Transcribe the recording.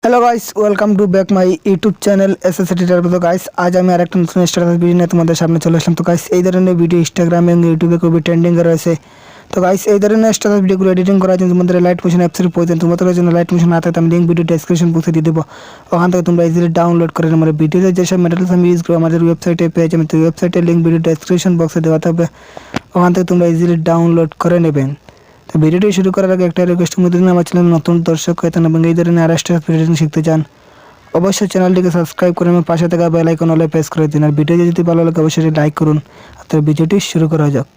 Hello guys, welcome to back my YouTube channel S টিউটোরিয়াল। Tutorial guys आज আমি আরেকটা নতুন স্ট্যাটাস ভিডিও নিয়ে তোমাদের সামনে চলে আসলাম। তো গাইস এই ধরনের ভিডিও ইনস্টাগ্রাম এবং ইউটিউবে খুবই ট্রেন্ডিং এ রয়েছে। তো গাইস এই ধরনের স্ট্যাটাস ভিডিওগুলো এডিটিং করার জন্য তোমাদের লাইট মোশন অ্যাপসের প্রয়োজন। তোমাদের জন্য লাইট মোশন না থাকলে আমি লিংক ভিডিও ডেসক্রিপশন বক্সে দিয়ে দেবো, ওখান থেকে তোমরা ইজিলি ডাউনলোড করে আমার ভিডিওতে যেসব ম্যাটেরিয়ালস আমি ইউজ করি আমাদের ওয়েবসাইটে পেয়ে যাবে। তো ওয়েবসাইটের লিংক ভিডিও ডেসক্রিপশন বক্সে দেওয়া থাকবে, ওখান থেকে তোমরা ইজিলি ডাউনলোড করে নেবেন। তো ভিডিওটি শুরু করার আগে একটা রিকোয়েস্ট, যদি আমার চ্যানেল নতুন দর্শক হয়ে থাকেন এবং এই ধরনের আর স্ট্যাটাস ভিডিও শিখতে চান অবশ্যই চ্যানেলটিকে সাবস্ক্রাইব করে আমার পাশে থাকা বেল আইকন অলে প্রেস করে দিন। আর ভিডিও যদি ভালো লাগে অবশ্যই লাইক করুন। আর ভিডিওটি শুরু করা যাক।